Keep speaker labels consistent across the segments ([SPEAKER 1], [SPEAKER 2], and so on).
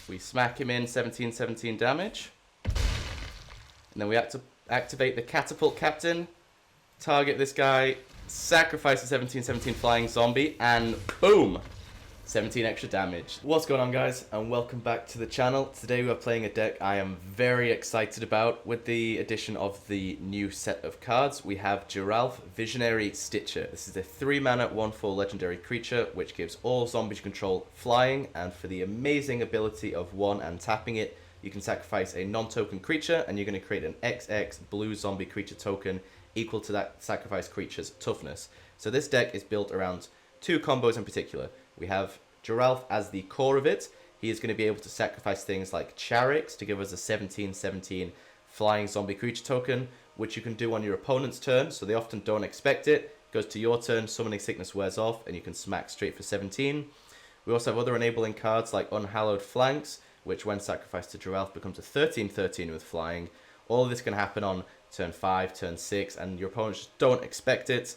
[SPEAKER 1] We smack him in 17-17 damage. And then we have to activate the Catapult Captain, target this guy, sacrifice the 17-17 flying zombie, and boom! 17 extra damage. What's going on, guys, and welcome back to the channel. Today we are playing a deck I am very excited about. With the addition of the new set of cards, we have Geralf, Visionary Stitcher. This is a 3-mana 1/4 legendary creature which gives all zombies you control flying, and for the amazing ability of and tapping it, you can sacrifice a non-token creature and you're going to create an XX blue zombie creature token equal to that sacrificed creature's toughness. So this deck is built around two combos in particular. We have Geralf as the core of it. He is going to be able to sacrifice things like Charix to give us a 17-17 flying zombie creature token, which you can do on your opponent's turn, so they often don't expect it. Goes to your turn, Summoning Sickness wears off, and you can smack straight for 17. We also have other enabling cards like Unhallowed Phalanx, which when sacrificed to Geralf becomes a 13-13 with flying. All of this can happen on turn 5, turn 6, and your opponents just don't expect it.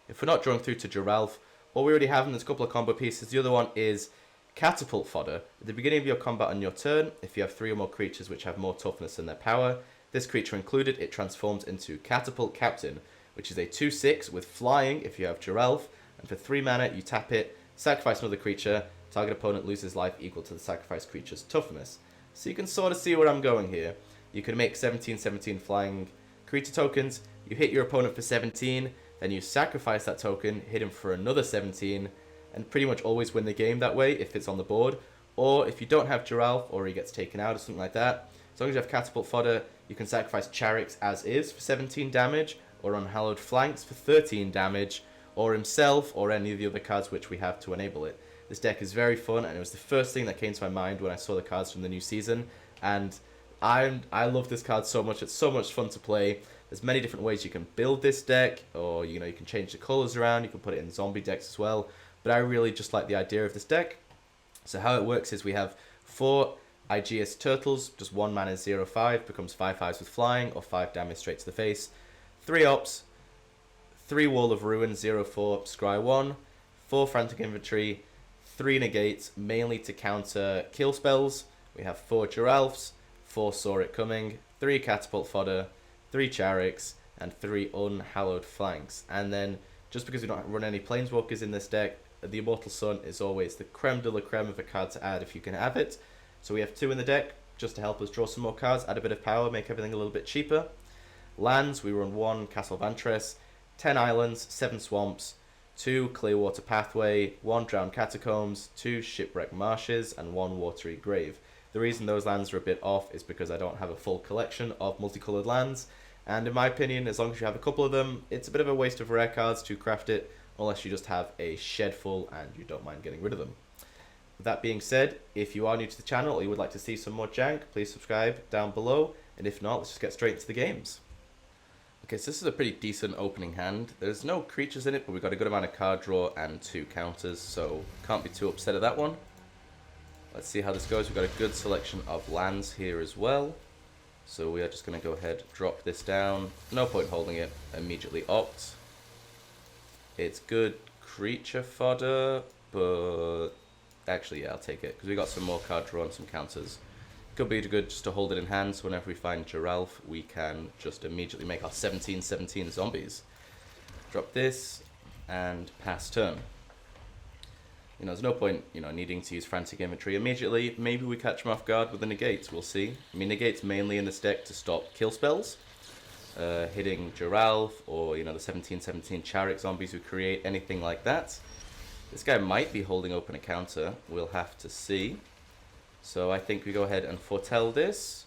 [SPEAKER 1] If we're not drawing through to Geralf, all we already have, and there's a couple of combo pieces. The other one is Catapult Fodder. At the beginning of your combat on your turn, if you have 3 or more creatures which have more toughness than their power, this creature included, it transforms into Catapult Captain, which is a 2/6 with flying if you have Geralf, and for 3 mana you tap it, sacrifice another creature, target opponent loses life equal to the sacrificed creature's toughness. So you can sort of see where I'm going here. You can make 17-17 flying creature tokens, you hit your opponent for 17, then you sacrifice that token, hit him for another 17, and pretty much always win the game that way if it's on the board. Or if you don't have Geralf, or he gets taken out or something like that, as long as you have Catapult Fodder, you can sacrifice Charix as is for 17 damage, or Unhallowed Phalanx for 13 damage, or himself, or any of the other cards which we have to enable it. This deck is very fun, and it was the first thing that came to my mind when I saw the cards from the new season, and I love this card so much. It's so much fun to play. There's many different ways you can build this deck, or you can change the colors around, you can put it in zombie decks as well, but I really just like the idea of this deck. So how it works is we have 4 Aegis Turtles, just 1 mana 0/5, becomes 5/5s with flying, or 5 damage straight to the face. 3 Ops, 3 Wall of Ruin 0/4, scry 1, 4 Frantic Inventory, 3 Negates, mainly to counter kill spells. We have 4 Geralfs, 4 Saw It Coming, 3 Catapult Fodder, 3 Charix, and 3 Unhallowed Phalanx. And then, just because we don't run any Planeswalkers in this deck, the Immortal Sun is always the creme de la creme of a card to add if you can have it. So we have 2 in the deck, just to help us draw some more cards, add a bit of power, make everything a little bit cheaper. Lands, we run 1 Castle Vantress, 10 Islands, 7 Swamps, 2 Clearwater Pathway, 1 Drowned Catacombs, 2 Shipwreck Marshes, and 1 Watery Grave. The reason those lands are a bit off is because I don't have a full collection of multicolored lands, and in my opinion, as long as you have a couple of them, it's a bit of a waste of rare cards to craft it, unless you just have a shed full and you don't mind getting rid of them. With that being said, if you are new to the channel or you would like to see some more Jank, please subscribe down below, and if not, let's just get straight into the games. Okay, so this is a pretty decent opening hand. There's no creatures in it, but we've got a good amount of card draw and 2 counters, so can't be too upset at that one. Let's see how this goes. We've got a good selection of lands here as well. So we are just going to go ahead, drop this down. No point holding it. Immediately opt. It's good creature fodder, but actually, yeah, I'll take it because we got some more card draw and some counters. Could be good just to hold it in hand, so whenever we find Geralf, we can just immediately make our 17-17 zombies. Drop this and pass turn. There's no point, needing to use Frantic Inventory immediately. Maybe we catch him off guard with the Negates, we'll see. I mean, Negate's mainly in this deck to stop kill spells. Hitting Geralf, or, the 17-17 Charix zombies we create, anything like that. This guy might be holding open a counter, we'll have to see. So I think we go ahead and foretell this.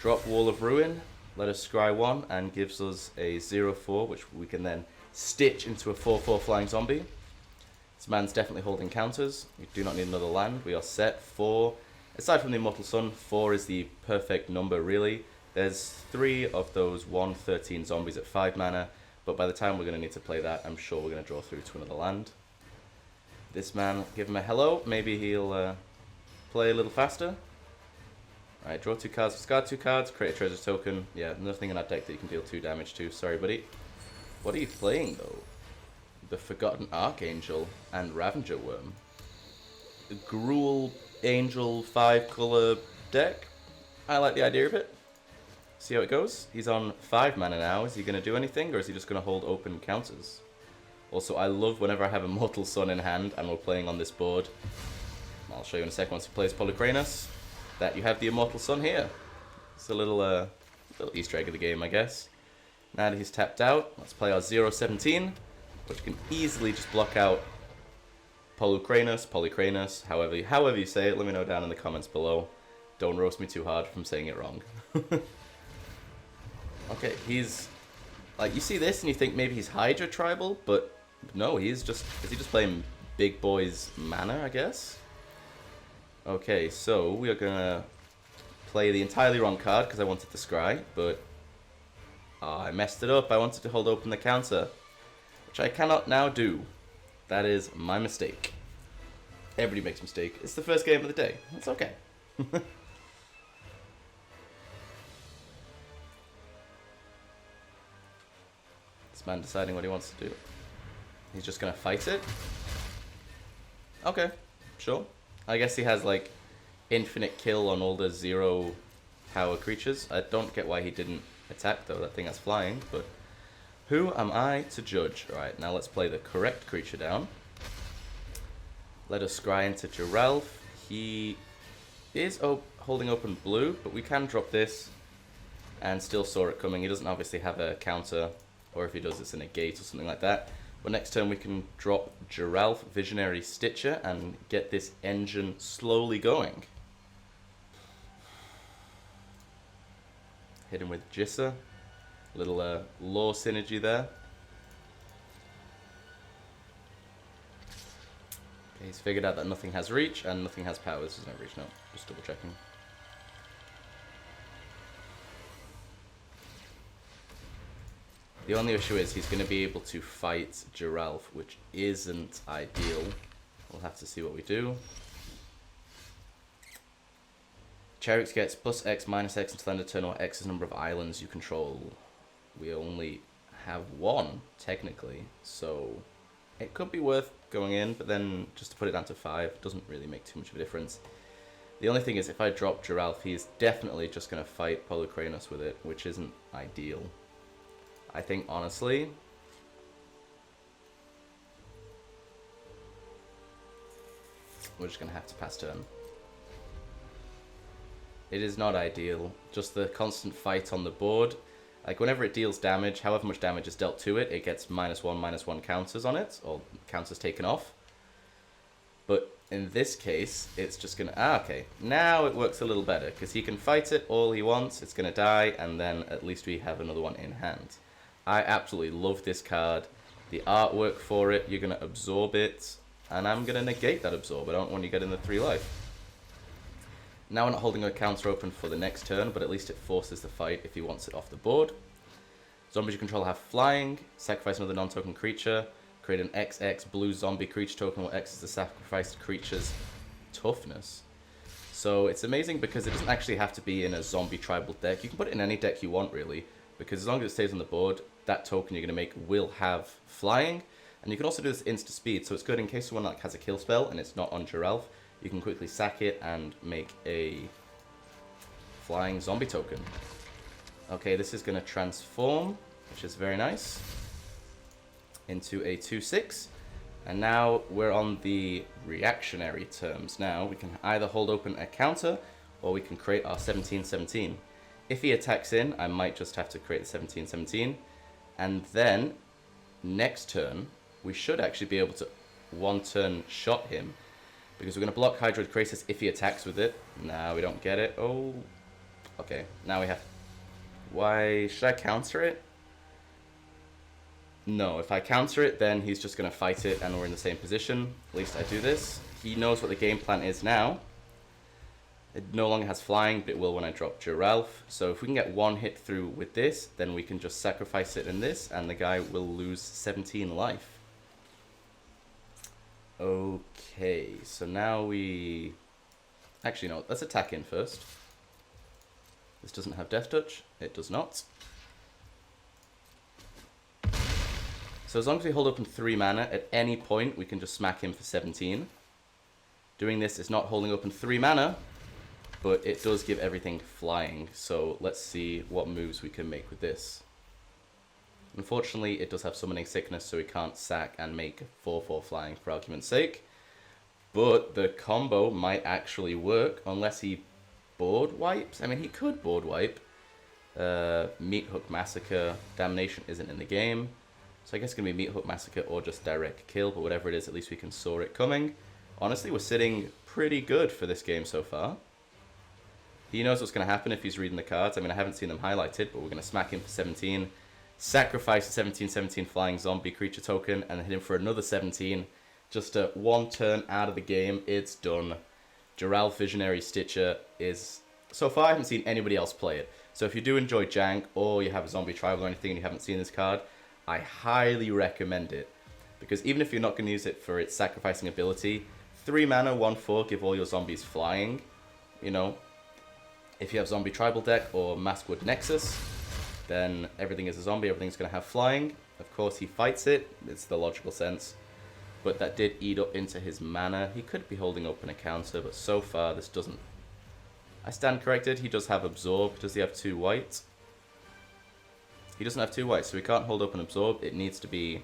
[SPEAKER 1] Drop Wall of Ruin, let us scry 1, and gives us a 0/4, which we can then stitch into a 4/4 flying zombie. This man's definitely holding counters. We do not need another land. We are set. 4. Aside from the Immortal Sun, 4 is the perfect number, really. There's 3 of those 1/13 zombies at 5 mana, but by the time we're going to need to play that, I'm sure we're going to draw through to another land. This man, give him a hello. Maybe he'll play a little faster. Alright, draw 2 cards, discard 2 cards, create a treasure token. Yeah, nothing in that deck that you can deal 2 damage to. Sorry, buddy. What are you playing, though? The Forgotten Archangel and Ravager Worm. Gruul Angel 5-color deck. I like the idea of it. See how it goes. He's on 5 mana now. Is he going to do anything, or is he just going to hold open counters? Also, I love whenever I have Immortal Sun in hand and we're playing on this board. I'll show you in a second once he plays Polycranos, that you have the Immortal Sun here. It's a little Easter egg of the game, I guess. Now that he's tapped out, let's play our 0-17, which can easily just block out Polycranos, however you say it. Let me know down in the comments below. Don't roast me too hard from saying it wrong. Okay, he's like, you see this and you think maybe he's Hydra tribal, but no, is he just playing big boys mana, I guess? Okay, so we are gonna play the entirely wrong card because I wanted to scry, but I messed it up. I wanted to hold open the counter, which I cannot now do. That is my mistake. Everybody makes a mistake. It's the first game of the day. It's okay. This man deciding what he wants to do. He's just gonna fight it. Okay, sure. I guess he has like infinite kill on all the 0 power creatures. I don't get why he didn't attack though. That thing has flying, but who am I to judge? Alright, now let's play the correct creature down. Let us scry into Geralf. He is holding open blue, but we can drop this and still saw it coming. He doesn't obviously have a counter, or if he does, it's a negate or something like that. But next turn we can drop Geralf, Visionary Stitcher, and get this engine slowly going. Hit him with Jissa. Little lore synergy there. Okay, he's figured out that nothing has reach and nothing has powers. There's no reach, no. Just double checking. The only issue is he's going to be able to fight Geralf, which isn't ideal. We'll have to see what we do. Charix gets plus X, minus X until end of turn, or X's number of islands you control. We only have 1, technically, so it could be worth going in, but then just to put it down to 5 doesn't really make too much of a difference. The only thing is, if I drop Geralf, he's definitely just going to fight Polycranos with it, which isn't ideal. I think, honestly, we're just going to have to pass turn. It is not ideal. Just the constant fight on the board. Like, whenever it deals damage, however much damage is dealt to it, it gets -1/-1 counters on it, or counters taken off. But in this case, it's just going to... okay. Now it works a little better, because he can fight it all he wants, it's going to die, and then at least we have another one in hand. I absolutely love this card. The artwork for it, you're going to absorb it, and I'm going to negate that absorb. I don't want you getting the 3 life. Now we're not holding a counter open for the next turn, but at least it forces the fight if he wants it off the board. Zombies you control have flying, sacrifice another non-token creature, create an XX blue zombie creature token where X is the sacrificed creature's toughness. So it's amazing because it doesn't actually have to be in a zombie tribal deck. You can put it in any deck you want, really, because as long as it stays on the board, that token you're going to make will have flying. And you can also do this insta speed, so it's good in case someone like has a kill spell and it's not on Geralf. You can quickly sack it and make a flying zombie token. Okay, this is going to transform, which is very nice, into a 2/6. And now we're on the reactionary terms. Now we can either hold open a counter or we can create our 17/17. If he attacks in, I might just have to create the 17/17. And then next turn, we should actually be able to 1-turn shot him, because we're going to block Hydroid Krasis if he attacks with it. No, we don't get it. Oh, okay. Now we have... why should I counter it? No, if I counter it, then he's just going to fight it and we're in the same position. At least I do this. He knows what the game plan is now. It no longer has flying, but it will when I drop Geralf. So if we can get 1 hit through with this, then we can just sacrifice it in this, and the guy will lose 17 life. Okay, so now we... actually, no, let's attack in first. This doesn't have Death Touch. It does not. So as long as we hold open 3 mana, at any point we can just smack him for 17. Doing this is not holding open 3 mana, but it does give everything flying. So let's see what moves we can make with this. Unfortunately, it does have Summoning Sickness, so we can't sack and make 4/4 flying for argument's sake. But the combo might actually work unless he board wipes. I mean, he could board wipe. Meat Hook Massacre. Damnation isn't in the game. So I guess it's going to be Meat Hook Massacre or just direct kill, but whatever it is, at least we can saw it coming. Honestly, we're sitting pretty good for this game so far. He knows what's going to happen if he's reading the cards. I mean, I haven't seen them highlighted, but we're going to smack him for 17. Sacrifice a 17/17 flying zombie creature token and hit him for another 17. Just a 1 turn out of the game. It's done. Geralf Visionary Stitcher is... So far, I haven't seen anybody else play it. So if you do enjoy Jank or you have a zombie tribal or anything and you haven't seen this card, I highly recommend it. Because even if you're not going to use it for its sacrificing ability, 3 mana, 1/4, give all your zombies flying. You know, if you have zombie tribal deck or Maskwood Nexus, then everything is a zombie, everything's going to have flying. Of course, he fights it. It's the logical sense. But that did eat up into his mana. He could be holding open a counter, but so far this doesn't. I stand corrected. He does have Absorb. Does he have 2 white? He doesn't have 2 white, so he can't hold open Absorb. It needs to be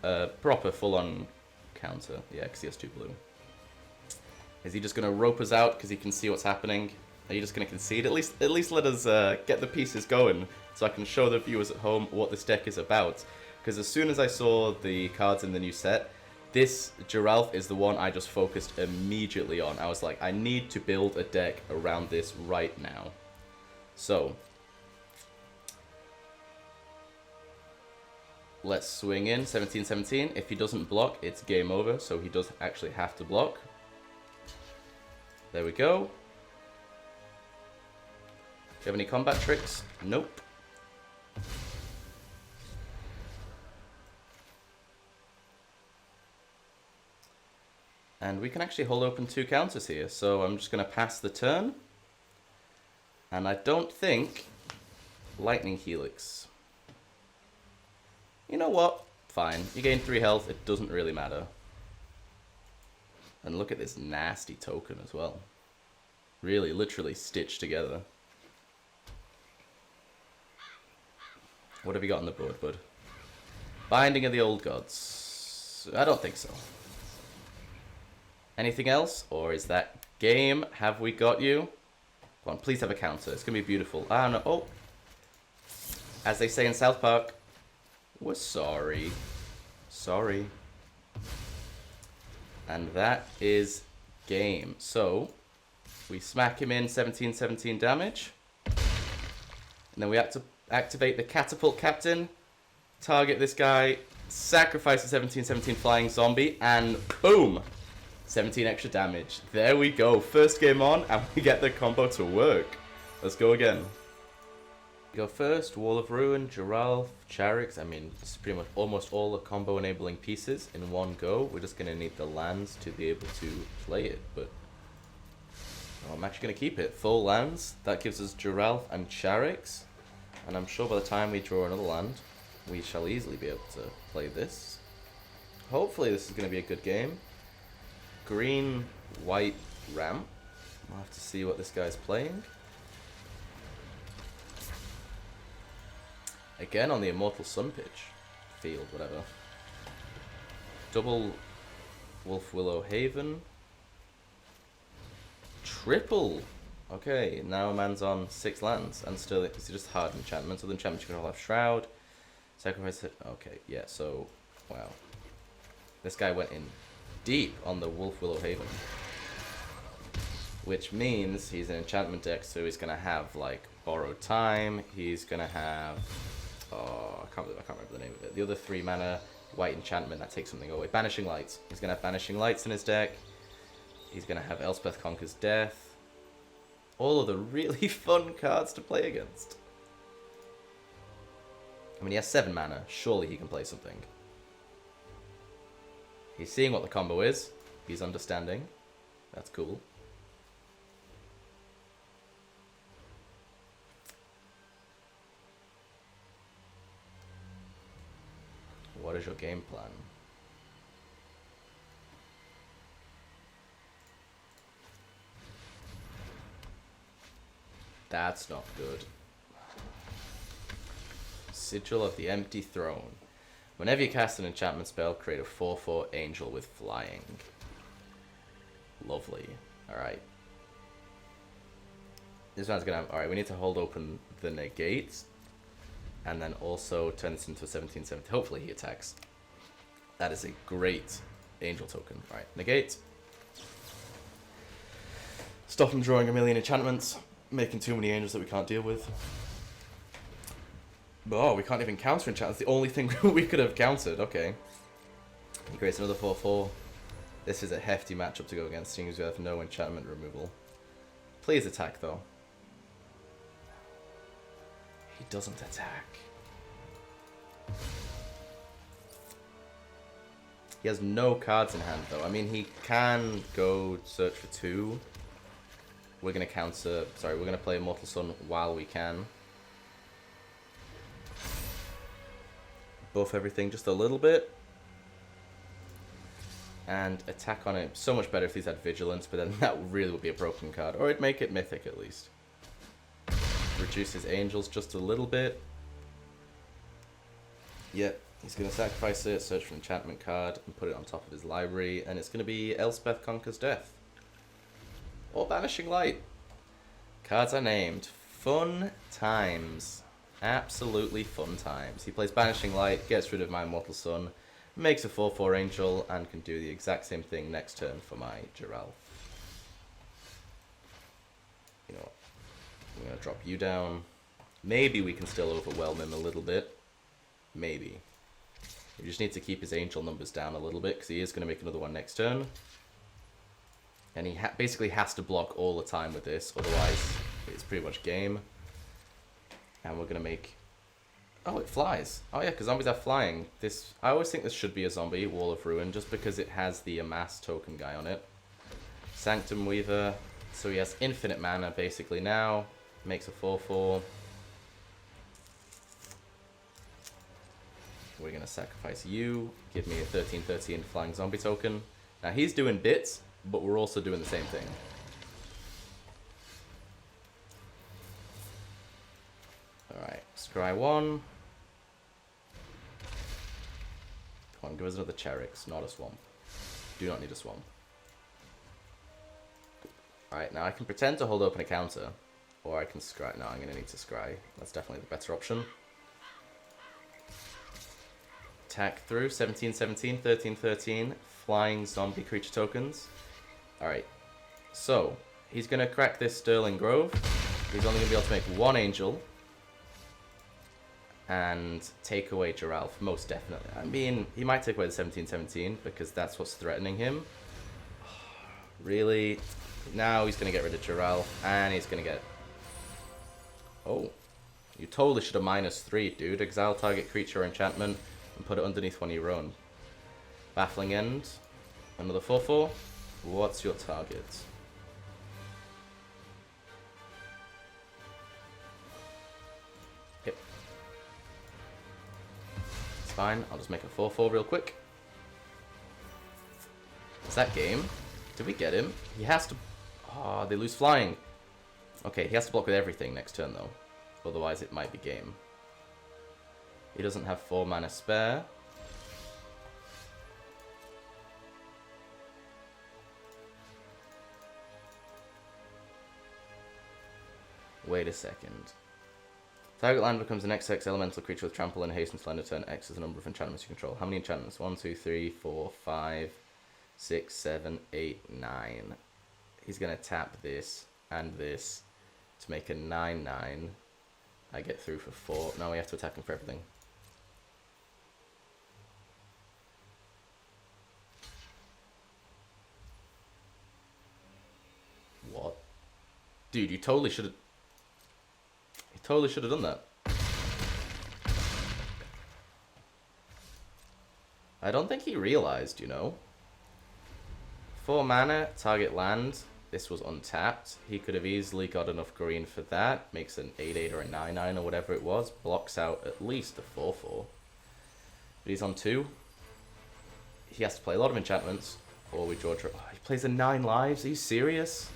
[SPEAKER 1] a proper full-on counter. Yeah, because he has 2 blue. Is he just going to rope us out because he can see what's happening? Are you just going to concede? At least let us get the pieces going so I can show the viewers at home what this deck is about. Because as soon as I saw the cards in the new set, this Geralf is the one I just focused immediately on. I was like, I need to build a deck around this right now. So, let's swing in 17/17. If he doesn't block, it's game over, so he does actually have to block. There we go. Do you have any combat tricks? Nope. And we can actually hold open 2 counters here, so I'm just going to pass the turn. And I don't think Lightning Helix. You know what? Fine. You gain 3 health, it doesn't really matter. And look at this nasty token as well. Really, literally stitched together. What have you got on the board, bud? Binding of the Old Gods. I don't think so. Anything else? Or is that game? Have we got you? Come on, please have a counter. It's going to be beautiful. Ah, no. Oh. As they say in South Park, we're sorry. Sorry. And that is game. So, we smack him in 17/17 damage. And then we have to activate the Catapult Captain, target this guy, sacrifice a 17/17 flying zombie, and boom! 17 extra damage. There we go. First game on, and we get the combo to work. Let's go again. Go first, Wall of Ruin, Geralf, Charix. I mean, it's pretty much almost all the combo enabling pieces in one go. We're just going to need the lands to be able to play it, but I'm actually going to keep it. Full lands. That gives us Geralf and Charix. And I'm sure by the time we draw another land, we shall easily be able to play this. Hopefully this is going to be a good game. Green, white, ramp. I'll have to see what this guy's playing. Again on the Immortal Sun pitch. Field, whatever. Double Wolf Willow Haven. Triple! Okay, now man's on 6 lands, and still it's just hard enchantments. Other enchantments you can all have Shroud, sacrifice it. Okay, yeah, so, wow. This guy went in deep on the Wolf Willow Haven. Which means he's an enchantment deck, so he's going to have, like, Borrowed Time. He's going to have, oh, I can't remember the name of it. The other 3 mana, white enchantment, that takes something away. Banishing Lights. He's going to have Banishing Lights in his deck. He's going to have Elspeth Conquers Death. All of the really fun cards to play against. I mean, he has 7 mana. Surely he can play something. He's seeing what the combo is. He's understanding. That's cool. What is your game plan? That's not good. Sigil of the Empty Throne. Whenever you cast an enchantment spell, create a 4/4 angel with flying. Lovely. Alright. This one's gonna have... Alright, we need to hold open the negate. And then also turn this into a 17/17. Hopefully he attacks. That is a great angel token. Alright, negate. Stop him drawing a million enchantments. Making too many angels that we can't deal with. Oh, we can't even counter enchantments. The only thing we could have countered. Okay. He creates another 4/4. This is a hefty matchup to go against, seeing as we have no enchantment removal. Please attack, though. He doesn't attack. He has no cards in hand, though. I mean, he can go search for 2. We're going to counter... Sorry, we're going to play Immortal Sun while we can. Buff everything just a little bit. And attack on it. So much better if these had Vigilance, but then that really would be a broken card. Or it'd make it Mythic, at least. Reduce his Angels just a little bit. Yep, he's going to sacrifice it, search for an enchantment card, and put it on top of his library. And it's going to be Elspeth Conquers Death. Or Banishing Light. Cards are named. Fun times. Absolutely fun times. He plays Banishing Light, gets rid of my Immortal Sun, makes a 4/4 Angel, and can do the exact same thing next turn for my Geralf. You know what? I'm going to drop you down. Maybe we can still overwhelm him a little bit. Maybe. We just need to keep his Angel numbers down a little bit, because he is going to make another one next turn. And he basically has to block all the time with this, otherwise it's pretty much game. And we're going to make... Oh, it flies. Oh yeah, because zombies are flying. This, I always think this should be a zombie, Wall of Ruin, just because it has the Amass token guy on it. Sanctum Weaver. So he has infinite mana basically now. Makes a 4/4. We're going to sacrifice you. Give me a 13/13 flying zombie token. Now he's doing bits, but we're also doing the same thing. Alright, scry 1. Come on, give us another Charix, not a swamp. Do not need a swamp. Alright, now I can pretend to hold open a counter. Or I can scry. No, I'm going to need to scry. That's definitely the better option. Attack through, 17/17, 13/13. Flying zombie creature tokens. Alright, so he's going to crack this Sterling Grove. He's only going to be able to make one Angel. And take away Geralf, most definitely. I mean, he might take away the 17/17 because that's what's threatening him. Really? Now he's going to get rid of Geralf, and he's going to get... Oh. You totally should have -3, dude. Exile target creature or enchantment and put it underneath one of your own. Baffling End. Another 4/4. What's your target? Hit. It's fine. I'll just make a 4/4 real quick. Is that game? Did we get him? He has to... Oh, they lose flying. Okay, he has to block with everything next turn, though. Otherwise, it might be game. He doesn't have 4 mana spare. Wait a second. Target land becomes an XX elemental creature with trample and haste until end of turn. X is the number of enchantments you control. How many enchantments? 1, 2, 3, 4, 5, 6, 7, 8, 9. He's going to tap this and this to make a 9/9. I get through for 4. No, we have to attack him for everything. What? Dude, you totally should have... You totally should have done that. I don't think he realized, you know. 4 mana, target land. This was untapped. He could have easily got enough green for that. Makes an 8/8 or a 9/9 or whatever it was. Blocks out at least a 4/4. But he's on 2. He has to play a lot of enchantments. Or we draw... Oh, he plays a 9 lives? Are you serious?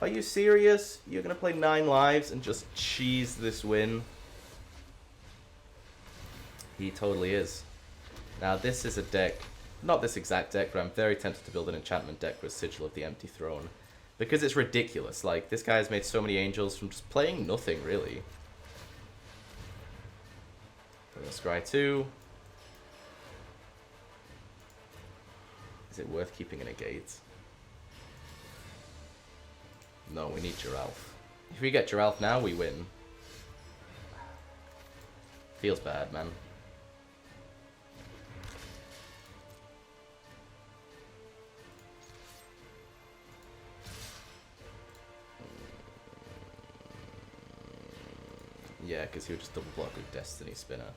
[SPEAKER 1] Are you serious? You're going to play 9 lives and just cheese this win? He totally is. Now this is a deck, not this exact deck, but I'm very tempted to build an enchantment deck with Sigil of the Empty Throne. Because it's ridiculous. Like, this guy has made so many angels from just playing nothing, really. Scry 2. Is it worth keeping a Negate? No, we need Geralf. If we get Geralf now, we win. Feels bad, man. Yeah, because he would just double block with Destiny Spinner.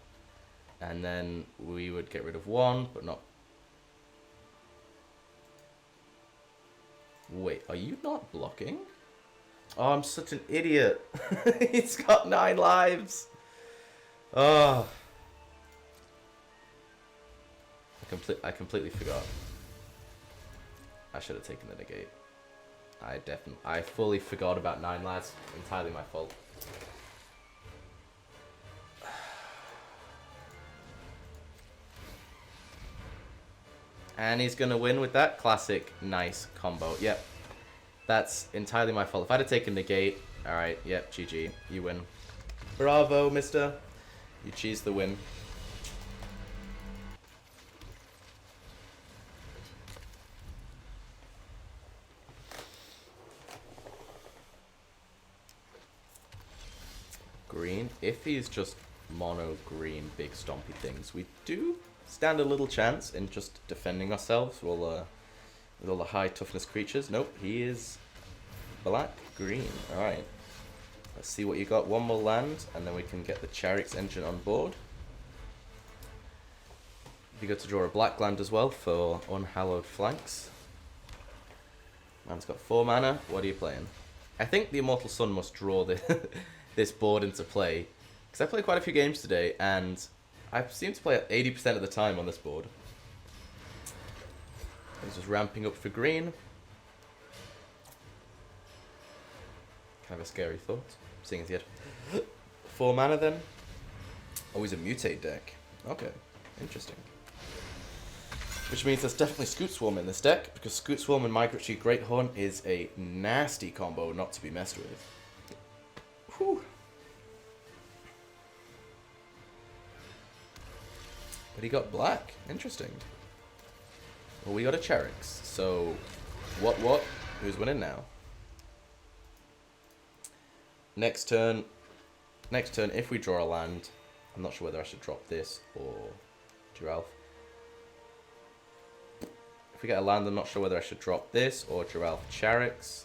[SPEAKER 1] And then we would get rid of 1, but not... Wait, are you not blocking? Oh, I'm such an idiot. He's got 9 lives. Oh. I completely forgot. I should have taken the Negate. I fully forgot about 9 lives. Entirely my fault. And he's going to win with that classic nice combo. Yep. That's entirely my fault. If I'd have taken Negate, alright, yep, GG. You win. Bravo, mister. You cheese the win. Green. If he's just mono green big stompy things, we do stand a little chance in just defending ourselves with all the high toughness creatures. Nope, he is black green. Alright. Let's see what you got. 1 more land, and then we can get the Charix engine on board. You got to draw a black land as well for Unhallowed Phalanx. Man's got 4 mana. What are you playing? I think the Immortal Sun must draw this board into play, because I played quite a few games today, and I seem to play at 80% of the time on this board. He's just ramping up for green. Kind of a scary thought, seeing as he had 4 mana then. Oh, he's a mutate deck. Okay, interesting. Which means there's definitely Scoot Swarm in this deck, because Scoot Swarm and Migratory Greathorn is a nasty combo not to be messed with. Whew. But he got black. Interesting. Well, we got a Charix. So, what? Who's winning now? Next turn, if we draw a land, I'm not sure whether I should drop this or Geralf. If we get a land, I'm not sure whether I should drop this or Geralf Charix.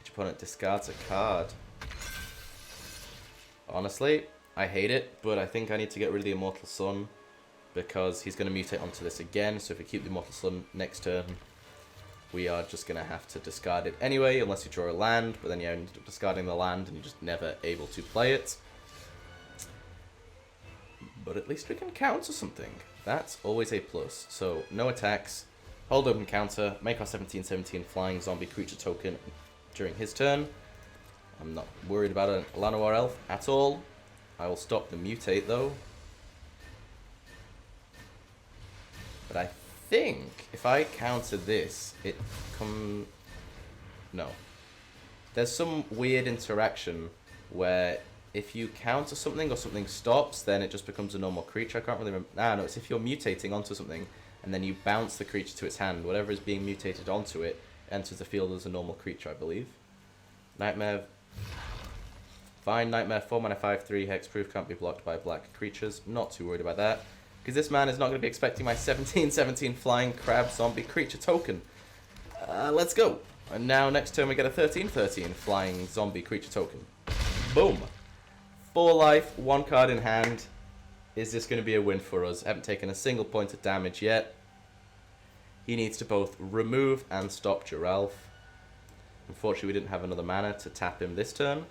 [SPEAKER 1] Each opponent discards a card. Honestly, I hate it, but I think I need to get rid of the Immortal Sun, because he's going to mutate onto this again. So if we keep the Immortal Sun next turn, we are just going to have to discard it anyway, unless you draw a land, but then you end up discarding the land and you're just never able to play it. But at least we can counter something. That's always a plus. So no attacks, hold open counter, make our 17/17 flying zombie creature token during his turn. I'm not worried about a Llanowar Elf at all. I will stop the mutate though. But I think if I counter this, it no. There's some weird interaction where if you counter something or something stops, then it just becomes a normal creature. I can't really remember. No, it's if you're mutating onto something and then you bounce the creature to its hand, whatever is being mutated onto it enters the field as a normal creature, I believe. Nightmare. Fine, Nightmare, 4 mana 5/3, hexproof, can't be blocked by black creatures. Not too worried about that, because this man is not going to be expecting my 17/17 flying crab zombie creature token. Let's go. And now next turn we get a 13/13 flying zombie creature token. Boom. 4 life, 1 card in hand. Is this going to be a win for us? Haven't taken a single point of damage yet. He needs to both remove and stop Geralf. Unfortunately, we didn't have another mana to tap him this turn.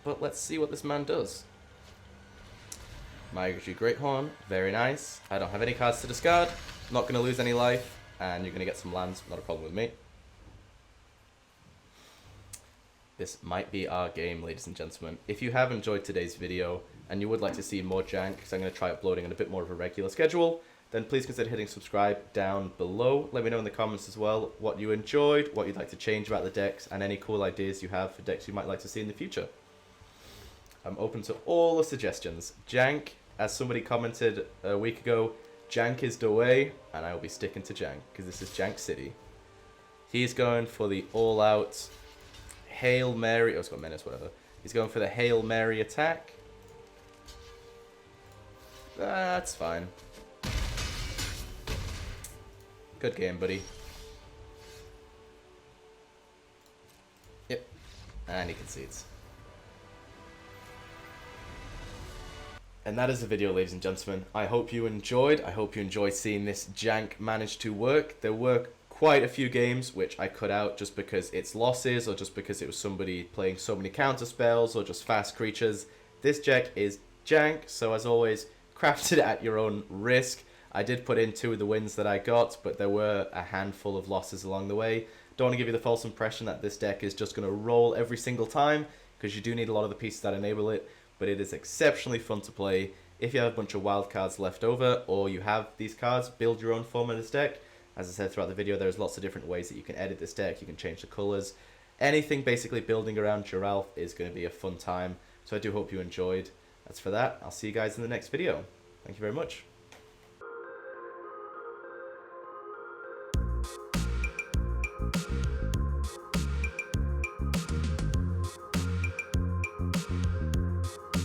[SPEAKER 1] But let's see what this man does. Migratory Greathorn, very nice. I don't have any cards to discard. Not going to lose any life. And you're going to get some lands, not a problem with me. this might be our game, ladies and gentlemen. If you have enjoyed today's video and you would like to see more Jank, because I'm going to try uploading on a bit more of a regular schedule, then please consider hitting subscribe down below. Let me know in the comments as well what you enjoyed, what you'd like to change about the decks, and any cool ideas you have for decks you might like to see in the future. I'm open to all the suggestions. Jank, as somebody commented a week ago, Jank is the way, and I will be sticking to Jank, because this is Jank City. He's going for the all-out Hail Mary, oh, it's got Menace, whatever. He's going for the Hail Mary attack. That's fine. Good game, buddy. Yep. And he concedes. And that is the video, ladies and gentlemen. I hope you enjoyed. I hope you enjoyed seeing this Jank manage to work. There were quite a few games which I cut out just because it's losses, or just because it was somebody playing so many counter spells, or just fast creatures. This deck is Jank, so as always, craft it at your own risk. I did put in 2 of the wins that I got, but there were a handful of losses along the way. Don't want to give you the false impression that this deck is just going to roll every single time, because you do need a lot of the pieces that enable it, but it is exceptionally fun to play. If you have a bunch of wild cards left over, or you have these cards, build your own form of this deck. As I said throughout the video, there's lots of different ways that you can edit this deck. You can change the colours. Anything basically building around Geralf is going to be a fun time, so I do hope you enjoyed. That's for that. I'll see you guys in the next video. Thank you very much.